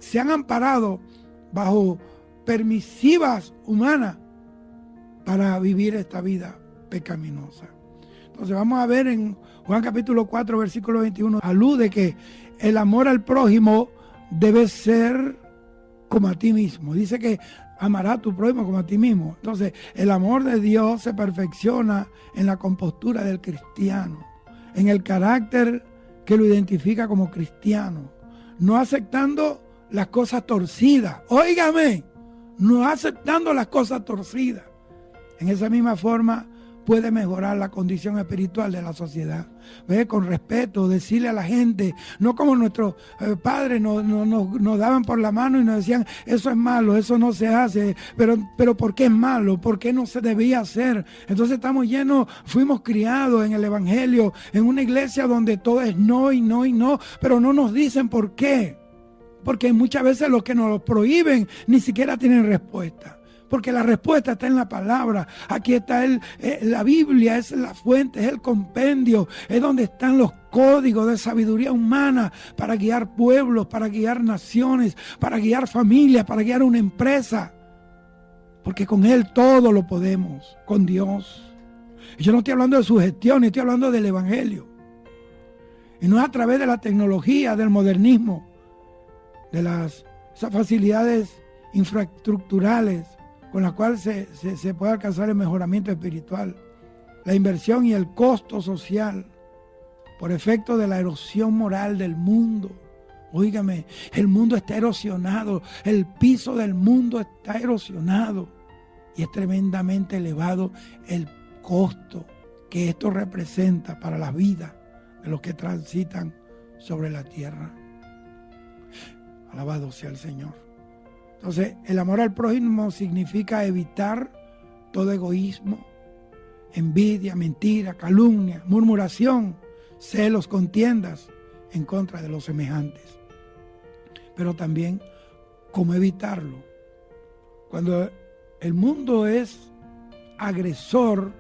se han amparado bajo permisivas humanas para vivir esta vida pecaminosa. Entonces vamos a ver en Juan capítulo 4, versículo 21, alude que el amor al prójimo debe ser como a ti mismo. Dice que amará a tu prójimo como a ti mismo. Entonces, el amor de Dios se perfecciona en la compostura del cristiano, en el carácter que lo identifica como cristiano, no aceptando las cosas torcidas. Óigame, no aceptando las cosas torcidas. En esa misma forma puede mejorar la condición espiritual de la sociedad. ¿Ve? Con respeto, decirle a la gente, no como nuestros padres nos daban por la mano y nos decían, eso es malo, eso no se hace, pero ¿por qué es malo? ¿Por qué no se debía hacer? Entonces fuimos criados en el Evangelio, en una iglesia donde todo es no y no y no, pero no nos dicen por qué. Porque muchas veces los que nos lo prohíben ni siquiera tienen respuesta. Porque la respuesta está en la palabra. Aquí está la Biblia, es la fuente, es el compendio, es donde están los códigos de sabiduría humana para guiar pueblos, para guiar naciones, para guiar familias, para guiar una empresa. Porque con Él todo lo podemos, con Dios. Y yo no estoy hablando de su gestión, estoy hablando del Evangelio. Y no es a través de la tecnología, del modernismo, de esas facilidades infraestructurales con la cual se puede alcanzar el mejoramiento espiritual, la inversión y el costo social por efecto de la erosión moral del mundo. Óigame, el mundo está erosionado, el piso del mundo está erosionado y es tremendamente elevado el costo que esto representa para la vida de los que transitan sobre la tierra. Alabado sea el Señor. Entonces, el amor al prójimo significa evitar todo egoísmo, envidia, mentira, calumnia, murmuración, celos, contiendas en contra de los semejantes. Pero también cómo evitarlo. Cuando el mundo es agresor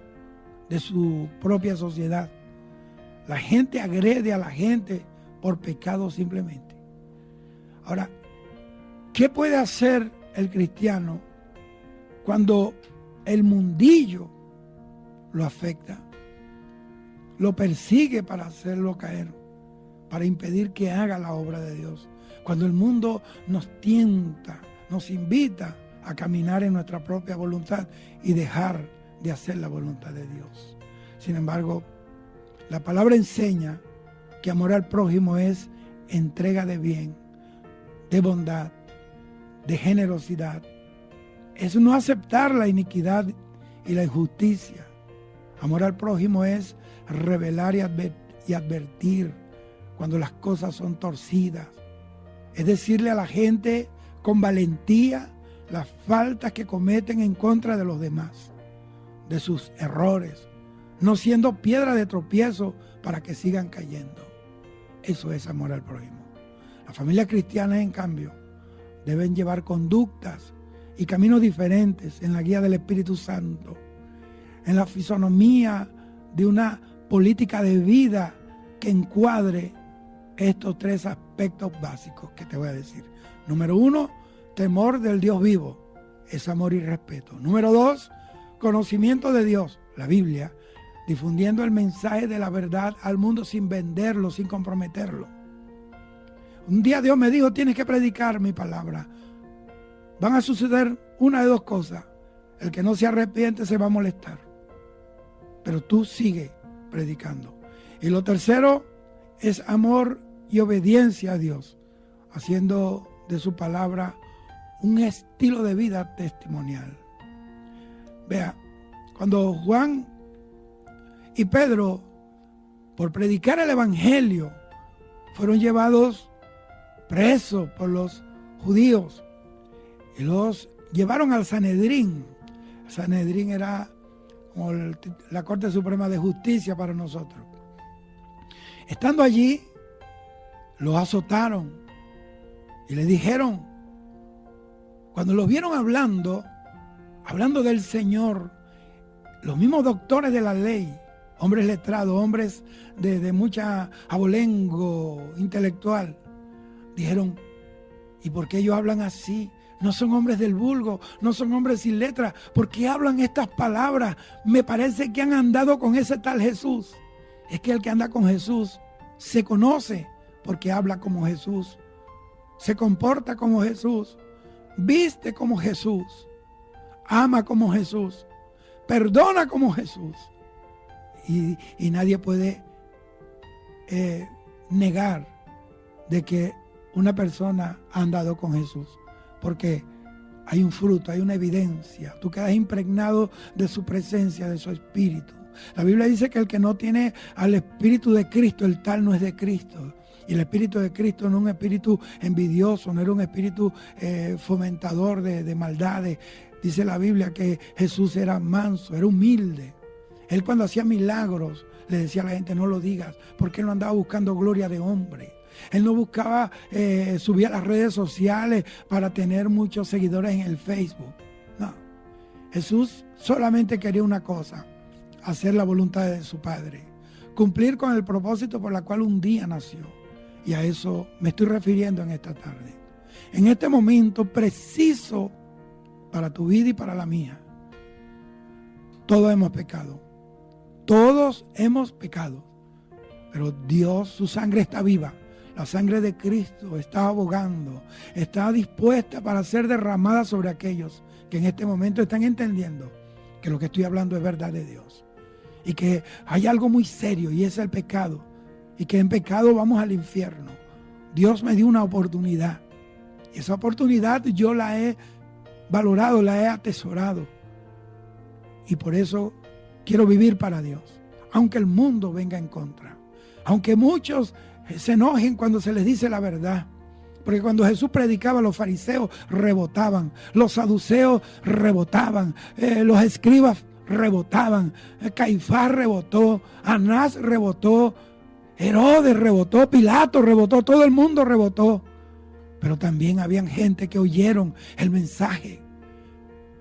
de su propia sociedad, la gente agrede a la gente por pecado simplemente. Ahora, ¿qué puede hacer el cristiano cuando el mundillo lo afecta? Lo persigue para hacerlo caer, para impedir que haga la obra de Dios. Cuando el mundo nos tienta, nos invita a caminar en nuestra propia voluntad y dejar de hacer la voluntad de Dios. Sin embargo, la palabra enseña que amor al prójimo es entrega de bien, de bondad, de generosidad. Es no aceptar la iniquidad y la injusticia. Amor al prójimo es revelar y advertir cuando las cosas son torcidas. Es decirle a la gente con valentía las faltas que cometen en contra de los demás, de sus errores, no siendo piedra de tropiezo para que sigan cayendo. Eso es amor al prójimo. Las familias cristianas, en cambio, deben llevar conductas y caminos diferentes en la guía del Espíritu Santo, en la fisonomía de una política de vida que encuadre estos 3 aspectos básicos que te voy a decir. Número 1, temor del Dios vivo, es amor y respeto. Número 2, conocimiento de Dios, la Biblia, difundiendo el mensaje de la verdad al mundo sin venderlo, sin comprometerlo. Un día Dios me dijo, tienes que predicar mi palabra. Van a suceder una de 2 cosas. El que no se arrepiente se va a molestar. Pero tú sigue predicando. Y lo tercero es amor y obediencia a Dios, haciendo de su palabra un estilo de vida testimonial. Vea, cuando Juan y Pedro, por predicar el evangelio, fueron llevados presos por los judíos y los llevaron al Sanedrín. El Sanedrín era como la Corte Suprema de Justicia para nosotros. Estando allí, los azotaron y le dijeron, cuando los vieron hablando del Señor, los mismos doctores de la ley, hombres letrados, hombres de mucha abolengo intelectual, dijeron, ¿y por qué ellos hablan así? No son hombres del vulgo, no son hombres sin letra. ¿Por qué hablan estas palabras? Me parece que han andado con ese tal Jesús. Es que el que anda con Jesús se conoce porque habla como Jesús, se comporta como Jesús, viste como Jesús, ama como Jesús, perdona como Jesús. Y nadie puede negar de que una persona ha andado con Jesús, porque hay un fruto, hay una evidencia. Tú quedas impregnado de su presencia, de su espíritu. La Biblia dice que el que no tiene al Espíritu de Cristo, el tal no es de Cristo. Y el Espíritu de Cristo no es un espíritu envidioso, no era un espíritu fomentador de maldades. Dice la Biblia que Jesús era manso, era humilde. Él cuando hacía milagros le decía a la gente, no lo digas, porque él no andaba buscando gloria de hombre. Él no buscaba subir a las redes sociales para tener muchos seguidores en el Facebook. No, Jesús solamente quería una cosa, hacer la voluntad de su Padre, cumplir con el propósito por la cual un día nació. Y a eso me estoy refiriendo en esta tarde. En este momento preciso para tu vida y para la mía. Todos hemos pecado. Todos hemos pecado. Pero Dios, su sangre está viva. La sangre de Cristo está abogando, está dispuesta para ser derramada sobre aquellos que en este momento están entendiendo que lo que estoy hablando es verdad de Dios. Y que hay algo muy serio y es el pecado. Y que en pecado vamos al infierno. Dios me dio una oportunidad. Y esa oportunidad yo la he valorado, la he atesorado. Y por eso quiero vivir para Dios. Aunque el mundo venga en contra. Aunque muchos se enojen cuando se les dice la verdad. Porque cuando Jesús predicaba, los fariseos rebotaban. Los saduceos rebotaban. Los escribas rebotaban. Caifás rebotó. Anás rebotó. Herodes rebotó. Pilato rebotó. Todo el mundo rebotó. Pero también habían gente que oyeron el mensaje.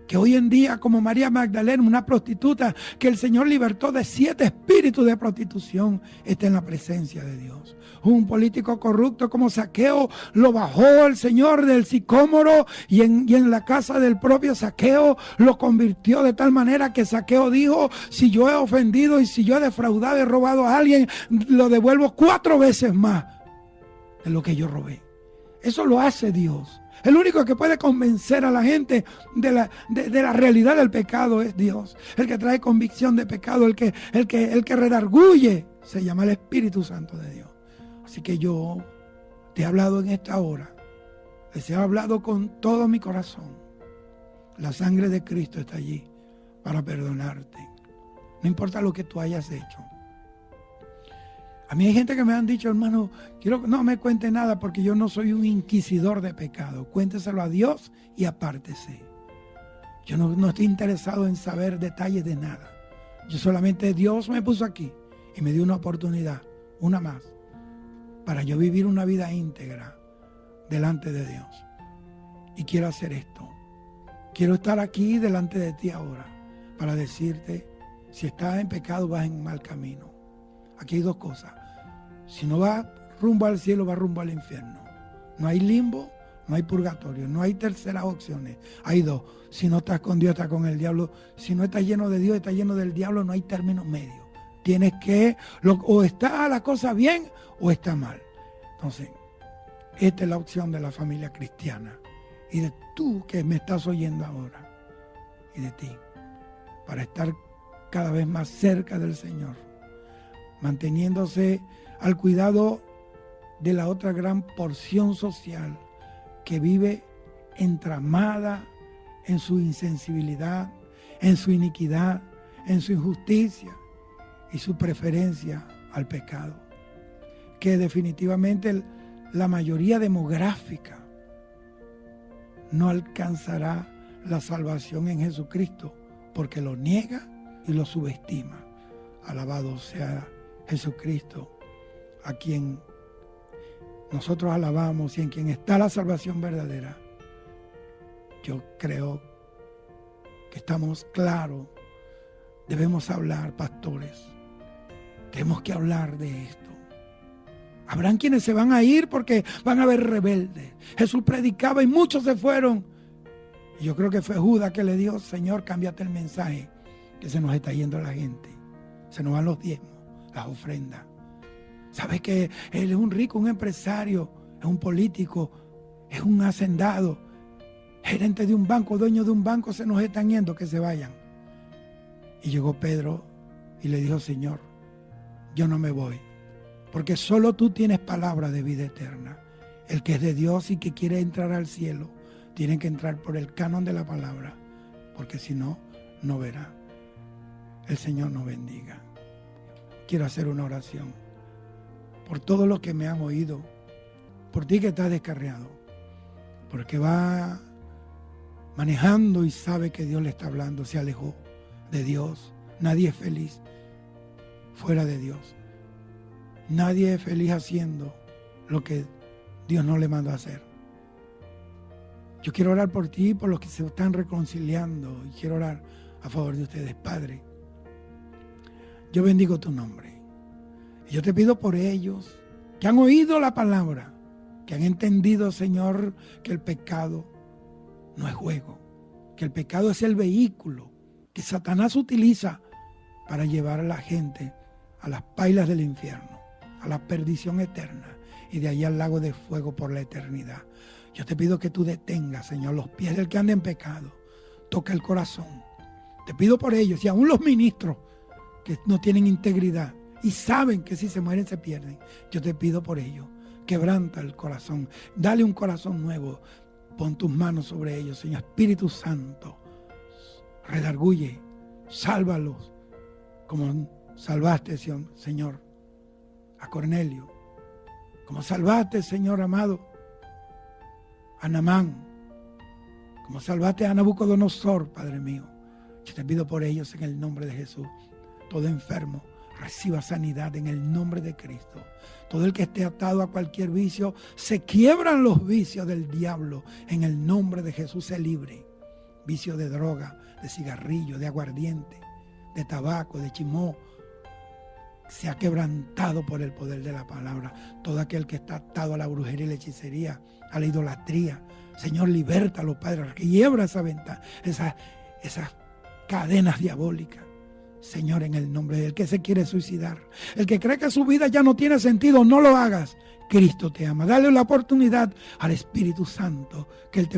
Que hoy en día, como María Magdalena, una prostituta que el Señor libertó de 7 espíritus de prostitución, está en la presencia de Dios. Un político corrupto como Zaqueo, lo bajó el Señor del sicómoro y en la casa del propio Zaqueo lo convirtió de tal manera que Zaqueo dijo, si yo he ofendido y si yo he defraudado, he robado a alguien, lo devuelvo 4 veces más de lo que yo robé. Eso lo hace Dios. El único que puede convencer a la gente de la realidad del pecado es Dios. El que trae convicción de pecado, el que redarguye, se llama el Espíritu Santo de Dios. Así que yo te he hablado en esta hora Les he hablado con todo mi corazón. La sangre de Cristo está allí para perdonarte. No importa lo que tú hayas hecho. A mí hay gente que me han dicho, hermano, quiero que no me cuente nada porque yo no soy un inquisidor de pecado. Cuénteselo a Dios y apártese. Yo no estoy interesado en saber detalles de nada. Yo solamente, Dios me puso aquí y me dio una oportunidad, una más, para yo vivir una vida íntegra delante de Dios. Y quiero hacer esto. Quiero estar aquí delante de ti ahora para decirte, si estás en pecado vas en mal camino. Aquí hay dos cosas. Si no vas rumbo al cielo, vas rumbo al infierno. No hay limbo, no hay purgatorio, no hay terceras opciones. Hay dos. Si no estás con Dios, estás con el diablo. Si no estás lleno de Dios, estás lleno del diablo. No hay término medio. Tienes que, o está la cosa bien o está mal. Entonces, esta es la opción de la familia cristiana. Y de tú que me estás oyendo ahora. Y de ti. Para estar cada vez más cerca del Señor. Manteniéndose al cuidado de la otra gran porción social que vive entramada en su insensibilidad, en su iniquidad, en su injusticia y su preferencia al pecado. Que definitivamente la mayoría demográfica no alcanzará la salvación en Jesucristo porque lo niega y lo subestima. Alabado sea Jesucristo, a quien nosotros alabamos y en quien está la salvación verdadera. Yo creo que estamos claros. Debemos hablar, pastores. Tenemos que hablar de esto. Habrán quienes se van a ir porque van a ver rebeldes. Jesús predicaba y muchos se fueron. Y yo creo que fue Judas que le dijo, Señor, cámbiate el mensaje, que se nos está yendo la gente. Se nos van los diezmos, las ofrendas. ¿Sabes que él es un rico, un empresario, es un político, es un hacendado, gerente de un banco, dueño de un banco? Se nos están yendo, que se vayan. Y llegó Pedro y le dijo, Señor, yo no me voy, porque solo tú tienes palabra de vida eterna. El que es de Dios y que quiere entrar al cielo, tiene que entrar por el canon de la palabra, porque si no, no verá. El Señor nos bendiga. Quiero hacer una oración por todos los que me han oído, por ti que estás descarriado, porque va manejando y sabe que Dios le está hablando, se alejó de Dios. Nadie es feliz fuera de Dios. Nadie es feliz haciendo lo que Dios no le mandó a hacer. Yo quiero orar por ti y por los que se están reconciliando, y quiero orar a favor de ustedes. Padre, yo bendigo tu nombre. Y yo te pido por ellos que han oído la palabra, que han entendido, Señor, que el pecado no es juego, que el pecado es el vehículo que Satanás utiliza para llevar a la gente a las pailas del infierno, a la perdición eterna y de allá al lago de fuego por la eternidad. Yo te pido que tú detengas, Señor, los pies del que anda en pecado. Toca el corazón. Te pido por ellos y aún los ministros que no tienen integridad y saben que si se mueren se pierden. Yo te pido por ellos. Quebranta el corazón. Dale un corazón nuevo. Pon tus manos sobre ellos, Señor. Espíritu Santo. Redarguye. Sálvalos. Como salvaste, Señor, a Cornelio. Como salvaste, Señor amado, a Naamán. Como salvaste a Nabucodonosor, Padre mío. Yo te pido por ellos en el nombre de Jesús. Todo enfermo reciba sanidad en el nombre de Cristo. Todo el que esté atado a cualquier vicio, se quiebran los vicios del diablo. En el nombre de Jesús se libre. Vicio de droga, de cigarrillo, de aguardiente, de tabaco, de chimó. Se ha quebrantado por el poder de la palabra. Todo aquel que está atado a la brujería y la hechicería, a la idolatría. Señor, libértalo, Padre. Quiebra esa ventana, esas cadenas diabólicas. Señor, en el nombre del que se quiere suicidar, el que cree que su vida ya no tiene sentido, no lo hagas. Cristo te ama. Dale la oportunidad al Espíritu Santo, que Él te va